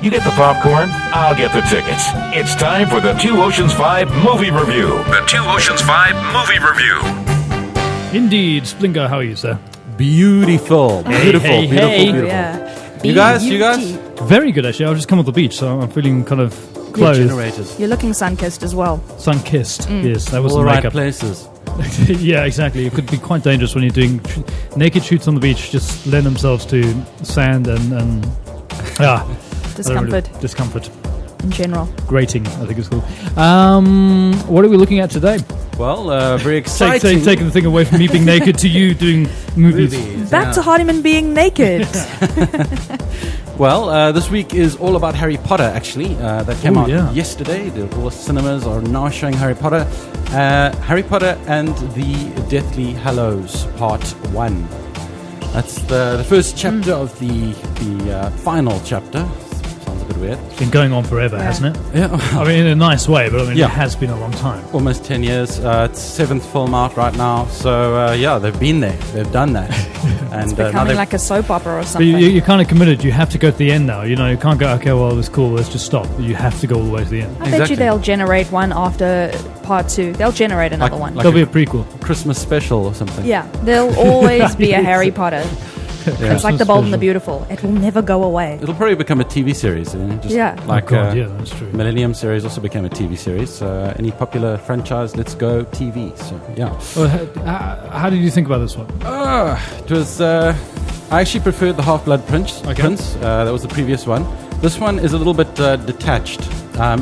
You get the popcorn, I'll get the tickets. It's time for the Two Oceans 5 movie review. The Two Oceans 5 movie review. Indeed. Splingo, how are you, sir? Beautiful. Beautiful. Yeah. You guys? Very good, actually. I've just come off the beach, so I'm feeling kind of clothed. Regenerated. You're looking sun-kissed as well. Sun-kissed. Yes, that was All the the right makeup. places. Yeah, exactly. It could be quite dangerous when you're doing naked shoots on the beach. Just lend themselves to sand and Discomfort discomfort. in general. Grating, I think it's called. What are we looking at today? Well, very exciting. Taking the thing away from me being naked to you doing movies. Back to Hardiman being naked. Well, this week is all about Harry Potter, actually. That came out yesterday. All the cinemas are now showing Harry Potter. Harry Potter and the Deathly Hallows, Part 1. That's the first chapter of the final chapter. Sounds a bit weird. It's been going on forever, hasn't it? Yeah. I mean, in a nice way, but I mean, it has been a long time. Almost 10 years. It's 7th film out right now. So, they've been there. They've done that. And It's becoming like a soap opera or But something. you're kind of committed. You have to go to the end now. You know, you can't go, okay, well, it was cool, let's just stop. You have to go all the way to the end. I bet you they'll generate one after part 2. They'll generate another one. There'll be a prequel. Christmas special or something. Yeah, there'll always be a Harry Potter. It's like The Bold and the Beautiful. It will never go away. It'll probably become a TV series. Like that's true. Millennium series also became a TV series. Any popular franchise, let's go TV. So, yeah. Well, how did you think about this one? It was... I actually preferred the Half-Blood Prince. That was the previous one. This one is a little bit detached.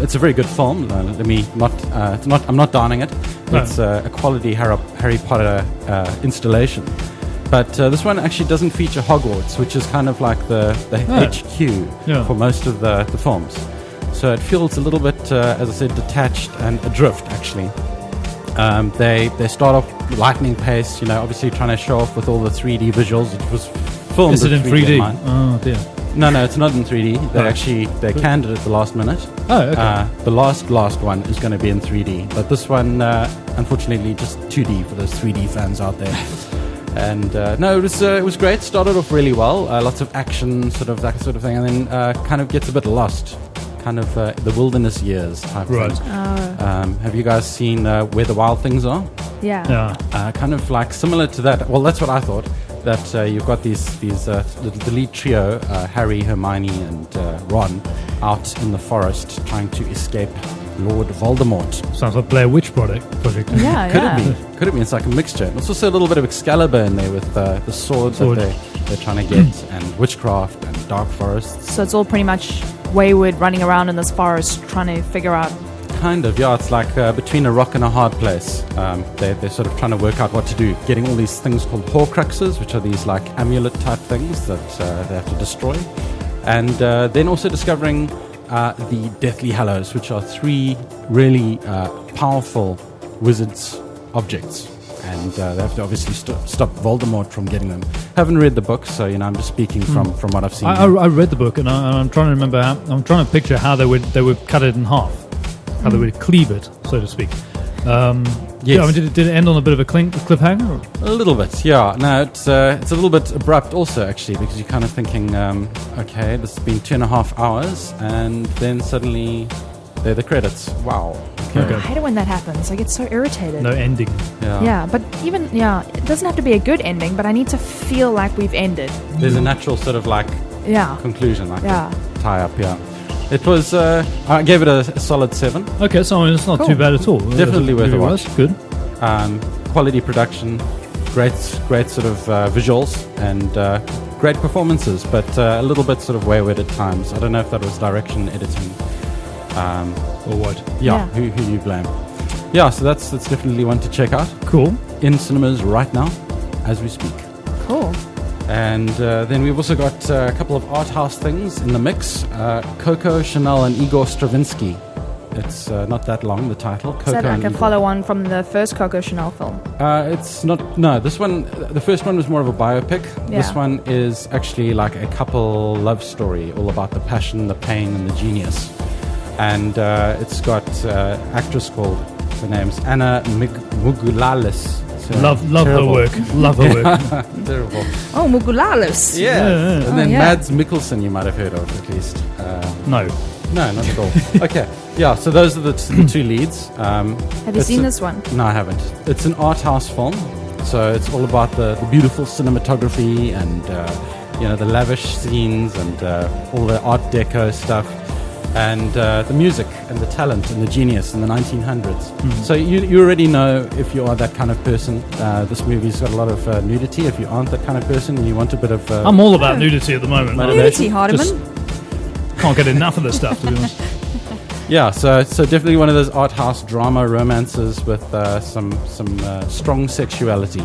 It's a very good film. I'm not downing it. No. It's a quality Harry Potter installation. But this one actually doesn't feature Hogwarts, which is kind of like the HQ for most of the films. So it feels a little bit, as I said, detached and adrift, actually. They start off lightning pace, obviously trying to show off with all the 3D visuals. It was filmed Is it in 3D? Oh, dear. No, it's not in 3D. They canned it at the last minute. Oh, okay. The last one is going to be in 3D. But this one, unfortunately, just 2D for those 3D fans out there. And it was great. Started off really well. Lots of action, that sort of thing, and then kind of gets a bit lost. Kind of the wilderness years type thing. Have you guys seen Where the Wild Things Are? Yeah. Kind of like similar to that. Well, that's what I thought. That you've got the lead trio, Harry, Hermione, and Ron, out in the forest trying to escape Lord Voldemort. Sounds like Blair Witch project. Yeah, Could it be? It's like a mixture. There's also a little bit of Excalibur in there with the swords that they're trying to get, and witchcraft and dark forests. So it's all pretty much wayward, running around in this forest trying to figure out. Kind of, yeah. It's like between a rock and a hard place. They're sort of trying to work out what to do. Getting all these things called Horcruxes, which are these like amulet type things that they have to destroy. And then also discovering the Deathly Hallows, which are 3 really powerful wizards' objects. And they have to obviously stop Voldemort from getting them. Haven't read the book, so I'm just speaking from what I've seen. I read the book, and I'm trying to remember I'm trying to picture how they would cut it in half, how they would cleave it, so to speak. Yes. Yeah, I mean, did it end on a bit of a cliffhanger? Or? A little bit, yeah. No, it's a little bit abrupt also, actually, because you're kind of thinking, okay, this has been 2.5 hours, and then suddenly they're the credits. Wow. Okay. I hate it when that happens. I get so irritated. No ending. Yeah, but even, it doesn't have to be a good ending, but I need to feel like we've ended. There's a natural sort of like conclusion, like a tie-up, It was, I gave it a solid 7. Okay, so I mean, it's not too bad at all. Definitely worth a watch. Good. Quality production, great sort of visuals, and great performances, but a little bit sort of wayward at times. I don't know if that was direction, editing. Or what? Yeah. Who you blame? Yeah, so that's definitely one to check out. Cool. In cinemas right now, as we speak. Cool. And then we've also got a couple of art house things in the mix. Coco, Chanel, and Igor Stravinsky. It's not that long, the title. Is that like a follow-on from the first Coco Chanel film? It's not. No, this one, the first one was more of a biopic. Yeah. This one is actually like a couple love story, all about the passion, the pain, and the genius. And it's got actress called, her name's Anna Mugulalis. Love her Terrible. work. Love her work. Terrible. Oh, Mugulalis. Yeah. yeah. And then yeah. Mads Mikkelsen, you might have heard of at least. No. No, not at all. Okay. Yeah, so those are the two leads. Have you seen this one? No, I haven't. It's an art house film. So it's all about the beautiful cinematography and, the lavish scenes and all the art deco stuff. And the music and the talent and the genius in the 1900s. So you already know if you are that kind of person. This movie's got a lot of nudity. If you aren't that kind of person and you want a bit of... I'm all about nudity at the moment. Nudity, Hardiman. Just can't get enough of this stuff, to be honest. Yeah, so definitely one of those art house drama romances with some strong sexuality.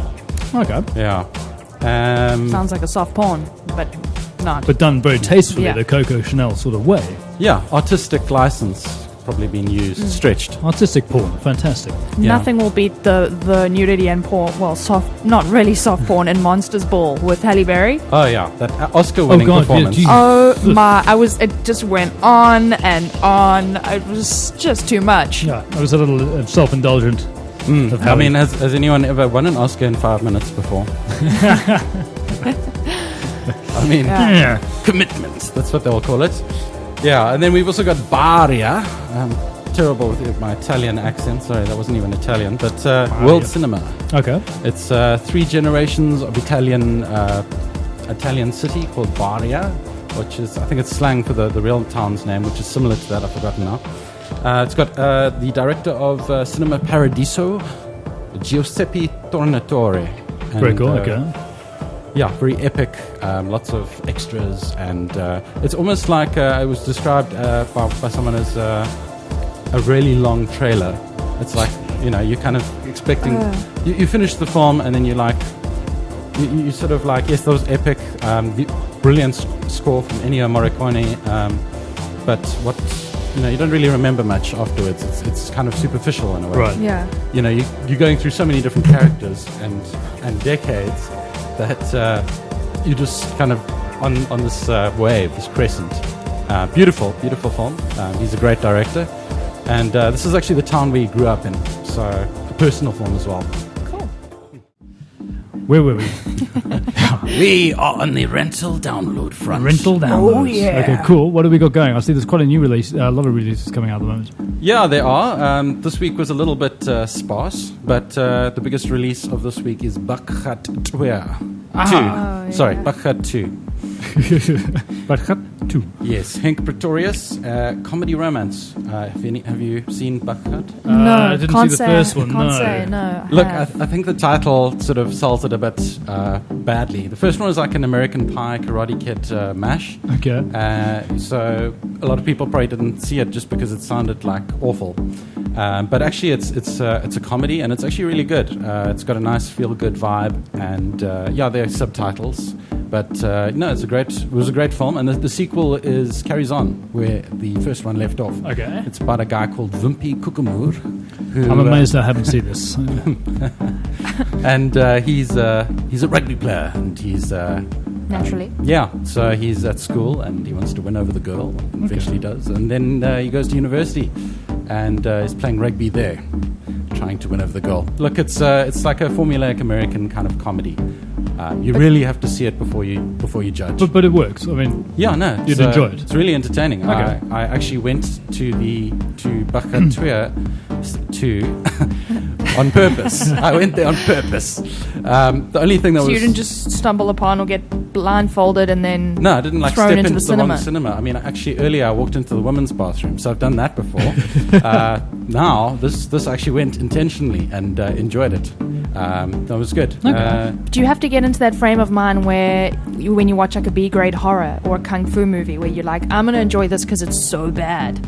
Okay. Yeah. Sounds like a soft porn, but not. But done very tastefully, Yeah. the Coco Chanel sort of way. Yeah, artistic license probably being used, stretched. Artistic porn. Fantastic. Yeah. Nothing will beat the nudity and porn. Well, not really soft porn in Monsters Ball with Halle Berry. Oh yeah, that Oscar-winning Oh, God, performance. yeah, Oh my! It just went on and on. It was just too much. Yeah, I was a little self-indulgent. Of I Halle. mean, has anyone ever won an Oscar in 5 minutes before? I mean, Yeah. commitments. That's what they'll call it. Yeah, and then we've also got Baaria. Terrible with my Italian accent. Sorry, that wasn't even Italian. But world cinema. Okay. It's 3 generations of Italian city called Baaria, which is, I think it's slang for the real town's name, which is similar to that. I've forgotten now. It's got the director of Cinema Paradiso, Giuseppe Tornatore. Very cool. Okay. Yeah, very epic. Lots of extras, and it's almost like it was described by someone as a really long trailer. It's like, you're kind of expecting. You finish the film, and then you're like, you sort of like, yes, that was epic. Brilliant score from Ennio Morricone, but what you don't really remember much afterwards. It's kind of superficial in a way. Right. Yeah. You're going through so many different characters and decades that you're just kind of on this wave, this crescent. Beautiful film. He's a great director. And this is actually the town we grew up in, so a personal film as well. Cool. Where were we? We are on the rental download front. Rental downloads. Oh, yeah. Okay, cool. What have we got going? I see there's quite a new release, a lot of releases coming out at the moment. Yeah, there are. This week was a little bit sparse, but the biggest release of this week is Bakhat 2. Oh, yeah. Sorry, Bakhat 2. But 2. Yes, Henk Pretorius, comedy romance. Have you seen Bakhat? No, I didn't can't see the say, first one. Can't No. say no. Look, have. I think the title sort of sells it a bit badly. The first one was like an American Pie Karate Kid mash. Okay. So a lot of people probably didn't see it just because it sounded like awful. But actually, it's a comedy, and it's actually really good. It's got a nice feel-good vibe, and there are subtitles. But it was a great film, and the sequel carries on where the first one left off. Okay. It's about a guy called Wimpy Kukumur. Who, I'm amazed I haven't seen this. and he's a rugby player, and he's Naturally. so he's at school and he wants to win over the girl, and eventually does, and then he goes to university and is playing rugby there, trying to win over the girl. Look, it's like a formulaic American kind of comedy. You really have to see it before you judge. but it works. I mean, No, you'd enjoy it. It's really entertaining. Okay. I actually went to Bakhat 2 on purpose. I went there on purpose. The only thing that So was you didn't just stumble upon or get blindfolded and then no, I didn't like thrown step into into the the wrong cinema. cinema. I mean, actually, earlier I walked into the women's bathroom, so I've done that before. Now, this actually went intentionally and enjoyed it. That was good. Okay. Do you have to get into that frame of mind where when you watch like a B-grade horror or a kung fu movie where you're like, I'm going to enjoy this because it's so bad?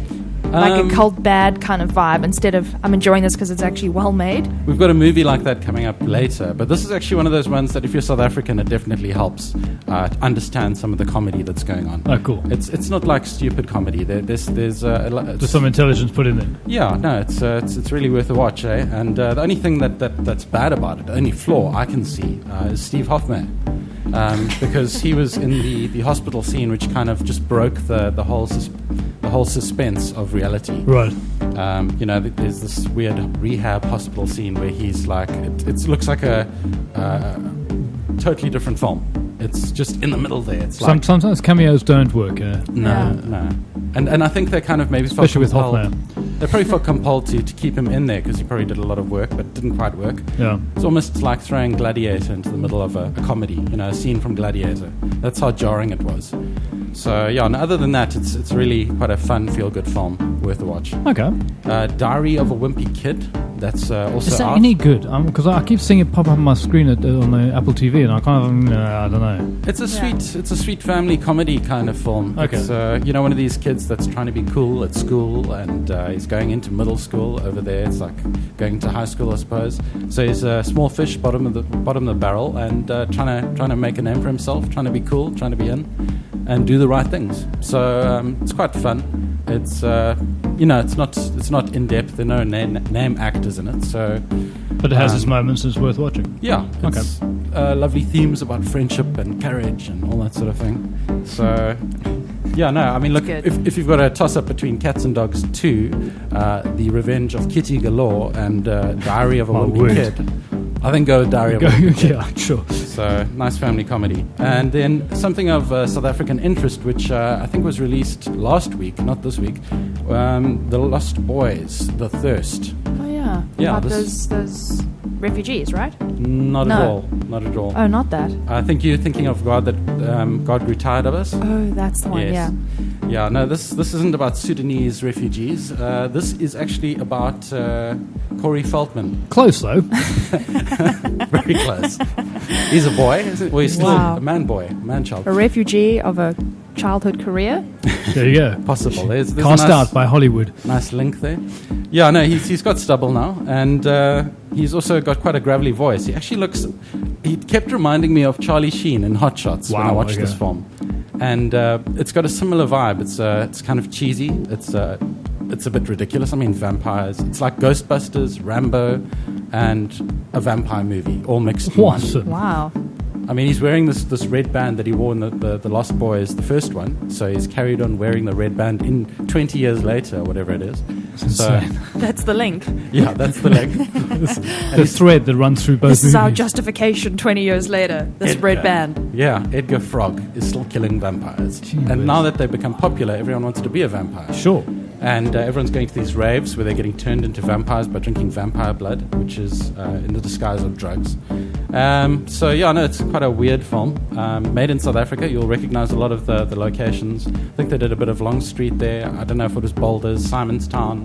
Like a cult bad kind of vibe instead of I'm enjoying this because it's actually well made? We've got a movie like that coming up later, but this is actually one of those ones that if you're South African, it definitely helps understand some of the comedy that's going on. oh, cool. It's not like stupid comedy. There's There's some intelligence put in there. yeah, no, it's really worth a watch, eh? And the only thing that's bad about it, the only flaw I can see, is Steve Hoffman, because he was in the hospital scene, which kind of just broke the whole whole suspense of reality. Right. There's this weird rehab hospital scene where he's like, it looks like a totally different film. It's just in the middle there. It's like, Sometimes cameos don't work. no. And I think they kind of maybe felt Especially with compelled. Hoffman. They probably felt compelled to keep him in there because he probably did a lot of work, but didn't quite work. Yeah. It's almost like throwing Gladiator into the middle of a comedy, a scene from Gladiator. That's how jarring it was. So, and other than that, it's really quite a fun, feel-good film, worth a watch. Okay. Diary of a Wimpy Kid, that's also Is that out. any good? Because I keep seeing it pop up on my screen on the Apple TV, and I kind of, I don't know. It's a sweet family comedy kind of film. Okay. It's, one of these kids that's trying to be cool at school, and he's going into middle school over there. It's like going to high school, I suppose. So he's a small fish, bottom of the barrel, and trying to make a name for himself, trying to be cool, trying to be in, and do the right things. So it's quite fun. It's it's not in depth. There are no name actors in it. So, But it has its moments. It's worth watching. yeah, it's lovely themes about friendship and courage and all that sort of thing. So, look, good. if you've got a toss-up between Cats and Dogs 2, The Revenge of Kitty Galore, and Diary of a Wimpy word. Kid, I think go with Diary of a Wimpy Kid. Yeah, sure. So, nice family comedy. And then something of South African interest, which I think was released last week, not this week, The Lost Boys, The Thirst. Oh, yeah. Yeah, About this- those refugees, right? Not No. at all. Not at all. Oh, not that. I think you're thinking of God grew tired of us. Oh, that's the one, Yes. yeah. Yeah, no, this isn't about Sudanese refugees. This is actually about Corey Feldman. Close, though. Very close. He's a boy. Well, he's still Wow. a man child. A refugee of a childhood career. There you go. Possible. There's a Cast nice, out by Hollywood. nice link there. Yeah, no, he's got stubble now, and he's also got quite a gravelly voice. He actually he kept reminding me of Charlie Sheen in Hot Shots when I Wow, watched okay. this film. And it's got a similar vibe. It's kind of cheesy. It's a bit ridiculous. I mean, vampires. It's like Ghostbusters, Rambo, and a vampire movie all mixed in one. Awesome. Wow. I mean, he's wearing this red band that he wore in the Lost Boys, the first one. So he's carried on wearing the red band in 20 years later, whatever it is. So, Insane. That's the link. yeah, that's the leg. The thread that runs through both This is our movies. justification 20 years later. This Edgar. red band. Yeah, Edgar Frog is still killing vampires. And now that they've become popular, everyone wants to be a vampire. Sure. And everyone's going to these raves where they're getting turned into vampires by drinking vampire blood, which is in the disguise of drugs. It's quite a weird film. Made in South Africa. You'll recognize a lot of the locations. I think they did a bit of Long Street there. I don't know if it was Boulders, Simonstown.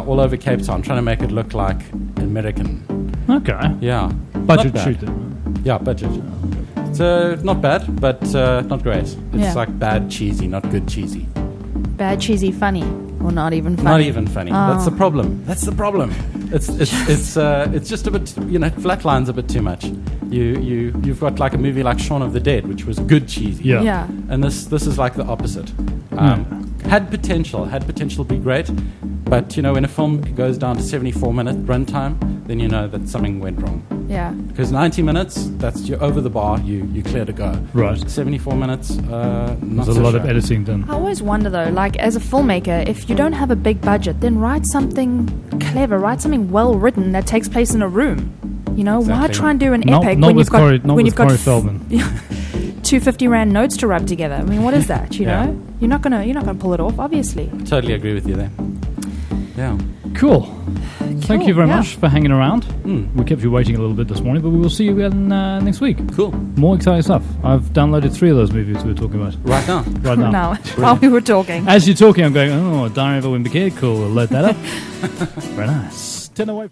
All over Cape Town, trying to make it look like American. Okay. Yeah. Budget Not bad. shoot then. Yeah, budget. So not bad, but not great. It's Yeah. like bad cheesy, not good cheesy. Bad, cheesy, funny. Or not even funny. Not even funny. Oh. That's the problem. It's just a bit, flatlines a bit too much. You've got like a movie like Shaun of the Dead, which was good cheesy. Yeah. Yeah. And this is like the opposite. Had potential to be great, but when a film goes down to 74-minute runtime, then you know that something went wrong. Yeah. Because 90 minutes, you're over the bar, you clear to go. Right. 74 minutes, not There's a so lot sure. of editing done. I always wonder though, like as a filmmaker, if you don't have a big budget, then write something clever, write something well written that takes place in a room. Why Exactly. try and do an Not epic with when you've got Corey, not when with you've got Corey Feldman. 250 rand notes to rub together? I mean, what is that? Yeah. You're not gonna pull it off, obviously. Totally agree with you there. Yeah. Cool. Thank you very yeah. much for hanging around. Mm. We kept you waiting a little bit this morning, but we will see you again next week. Cool. More exciting stuff. I've downloaded 3 of those movies we were talking about Right now. right now. Now, while we were talking. As you're talking, I'm going, Diary of a Wimpy Kid. Cool, we'll load that up. Very nice. 10 away.